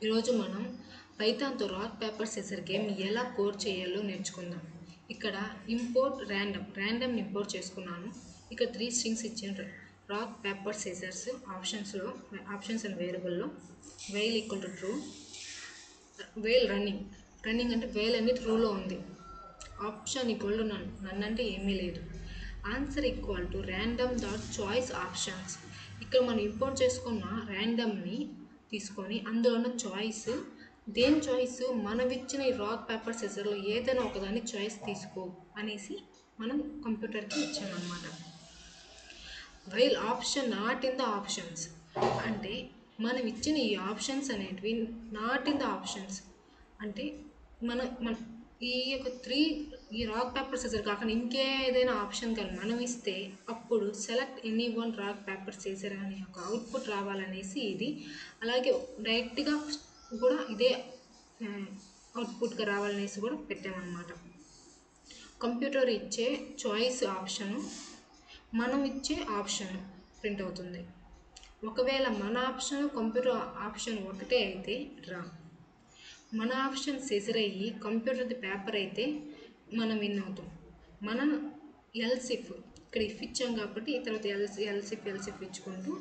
ఈరోజు మనం పైథాన్తో rock paper scissor game ఎలా కోడ్ చేయాలో నేర్చుకుందాం. ఇక్కడ ఇంపోర్ట్ ర్యాండమ్ ఇంపోర్ట్ చేసుకున్నాను. ఇక్కడ 3 స్ట్రింగ్స్ ఇచ్చాను. Rock paper scissors options and వేరియబుల్లో while equal to true, while running అంటే వైల్ అనేది ట్రూలో ఉంది. ఆప్షన్ ఈక్వల్ టు నన్ అంటే ఏమీ లేదు. Answer equal to random dot choice options. ఇక్కడ మనం ఇంపోర్ట్ చేసుకున్న ర్యాండమ్ని తీసుకొని అందులో ఉన్న చాయిస్, దేని చాయిస్ మనం ఇచ్చిన ఈ రాక్ పేపర్ సిజర్లో ఏదైనా ఒకదాన్ని చాయిస్ తీసుకో అనేసి మనం కంప్యూటర్కి ఇచ్చామన్నమాట. While option not in the options అంటే మనం ఇచ్చిన ఈ ఆప్షన్స్ అనేటివి నాట్ ఇన్ ద ఆప్షన్స్ అంటే మన ఈ యొక్క ఈ రాక్ పేపర్ సిజర్ కాకుండా ఇంకేదైనా ఆప్షన్ కానీ మనం ఇస్తే అప్పుడు select any one rock paper scissor అనే ఒక అవుట్పుట్ రావాలనేసి ఇది. అలాగే డైరెక్ట్గా కూడా ఇదే అవుట్పుట్గా రావాలనేసి కూడా పెట్టామన్నమాట. కంప్యూటర్ ఇచ్చే చాయిస్ ఆప్షను మనం ఇచ్చే ఆప్షన్ ప్రింట్ అవుతుంది. ఒకవేళ మన ఆప్షన్ కంప్యూటర్ ఆప్షన్ ఒకటే అయితే మన ఆప్షన్ సిజర్ అయ్యి కంప్యూటర్ది పేపర్ అయితే మనం విన్ అవుతాం. మనం ఎల్సిఫ్ ఇక్కడ ఇఫ్ ఇచ్చాం కాబట్టి తర్వాత ఎల్సిఫ్ ఇచ్చుకుంటూ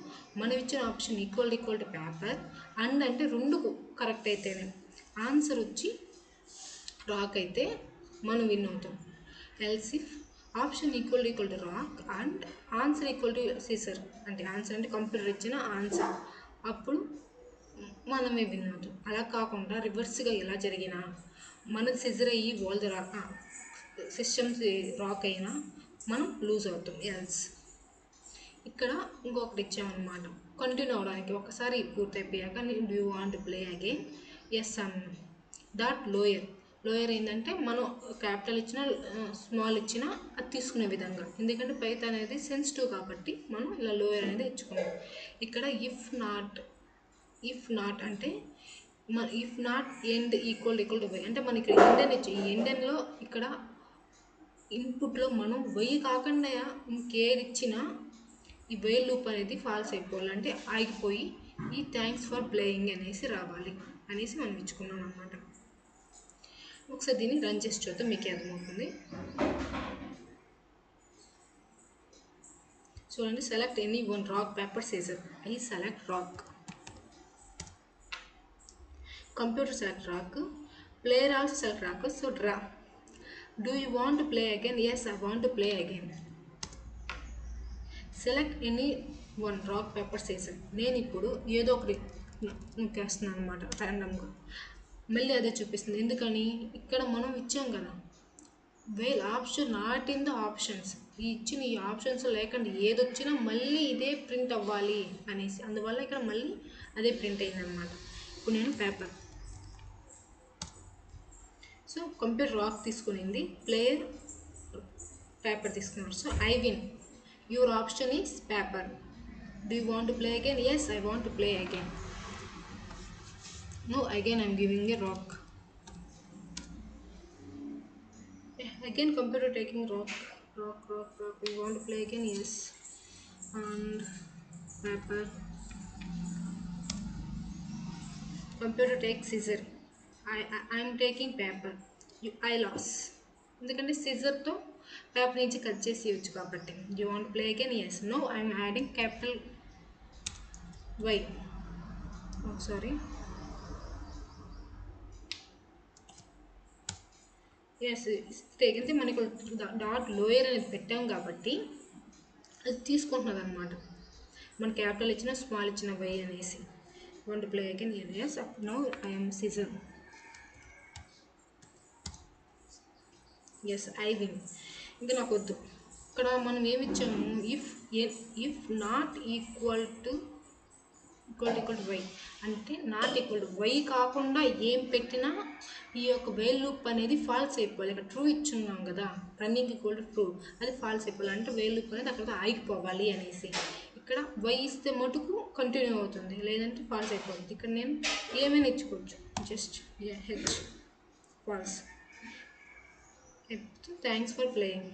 మనం ఇచ్చిన option equal to paper and అంటే రెండు కరెక్ట్ అయితేనే ఆన్సర్ వచ్చి రాక్ అయితే మనం విన్ అవుతాం. Elif option equal to rock and answer equal to scissor అంటే ఆన్సర్ అంటే కంప్యూటర్ ఇచ్చిన ఆన్సర్, అప్పుడు మనమే విన్ అవుతాం. అలా కాకుండా రివర్స్గా ఎలా జరిగినా మనది సిజర్ అయ్యి వాళ్ళది సిస్టమ్స్ రాక్ అయినా మనం లూజ్ అవుతాం. ఎల్స్ ఇక్కడ ఇంకొకటి ఇచ్చామన్నమాట కంటిన్యూ అవడానికి. ఒకసారి పూర్తయిపోయాక do you want play again, yes అన్న డాట్ లోయర్ ఏంటంటే మనం క్యాపిటల్ ఇచ్చినా స్మాల్ ఇచ్చినా అది తీసుకునే విధంగా, ఎందుకంటే పైథాన్ అనేది సెన్సిటివ్ కాబట్టి మనం ఇలా లోయర్ అనేది ఇచ్చుకున్నాం. ఇక్కడ ఇఫ్ నాట్ అంటే if not end equal to y అంటే మనకి ఎండెన్ ఇచ్చి ఈ ఎండెన్లో ఇక్కడ ఇన్పుట్లో మనం వై కాకుండా ఇంకేది ఇచ్చినా ఈ వైల్ లూప్ అనేది ఫాల్స్ అయిపోవాలంటే ఆగిపోయి ఈ థ్యాంక్స్ ఫర్ ప్లేయింగ్ అనేసి రావాలి అనేసి మనం ఇచ్చుకున్నాం అన్నమాట. ఒకసారి దీన్ని రన్ చేసి చూద్దాం, మీకే అర్థమవుతుంది. చూడండి, select any one rock paper scissor. I select rock. Computer select rock, player also select rock, so draw. Do you want to play again? Yes, I want to play again. Select any one rock paper scissor. నేను ఇప్పుడు ఏదో ఒకటి నొక్కేస్తున్నాను అనమాట ర్యాండమ్గా. మళ్ళీ అదే చూపిస్తుంది. ఎందుకని ఇక్కడ మనం ఇచ్చాం కదా while option not in the options, ఈ ఇచ్చిన ఈ ఆప్షన్స్ లేకుండా ఏదొచ్చినా మళ్ళీ ఇదే ప్రింట్ అవ్వాలి అనేసి, అందువల్ల ఇక్కడ మళ్ళీ అదే ప్రింట్ అయిందనమాట. ఇప్పుడు నేను సో కంప్యూటర్ రాక్ తీసుకునింది, ప్లేయర్ పేపర్ తీసుకున్నారు. So I win. Your option is paper. Do you want to play again? Yes, I want to play again. No, again I'm giving a rock. Again computer taking rock. You want to play again? Yes. And paper. Computer takes scissor. I am taking paper. I lost. ఎందుకంటే సిజర్తో paper నుంచి cut చేసి ఇవ్వచ్చు కాబట్టి. You want play again? Yes. No, I'm adding capital Y. Sorry, yes అంటే మనకు dot lower అనేది పెట్టాం కాబట్టి అది తీసుకుంటున్నది అనమాట. మన క్యాపిటల్ ఇచ్చిన స్మాల్ ఇచ్చిన వై అనేసి. Want to play again? Yes. No, I'm scissor. Yes, I win. ఇంకా నాకు వద్దు. ఇక్కడ మనం ఏమి ఇచ్చాము, if not equal to y అంటే నాట్ ఈక్వల్ టు వై కాకుండా ఏం పెట్టినా ఈ యొక్క వైల్ లూప్ అనేది ఫాల్స్ అయిపోవాలి. ఇక్కడ ట్రూ ఇచ్చున్నాం కదా, రన్నింగ్ ఈక్వల్ టు ట్రూ, అది ఫాల్స్ అయిపోవాలి అంటే వైల్ లూప్ అనేది అక్కడ ఆగిపోవాలి అనేసి. ఇక్కడ వై ఇస్తే మటుకు కంటిన్యూ అవుతుంది, లేదంటే ఫాల్స్ అయిపోతుంది. ఇక్కడ నేను ఏమైనా ఇచ్చుకోవచ్చు, just h false. Thanks for playing.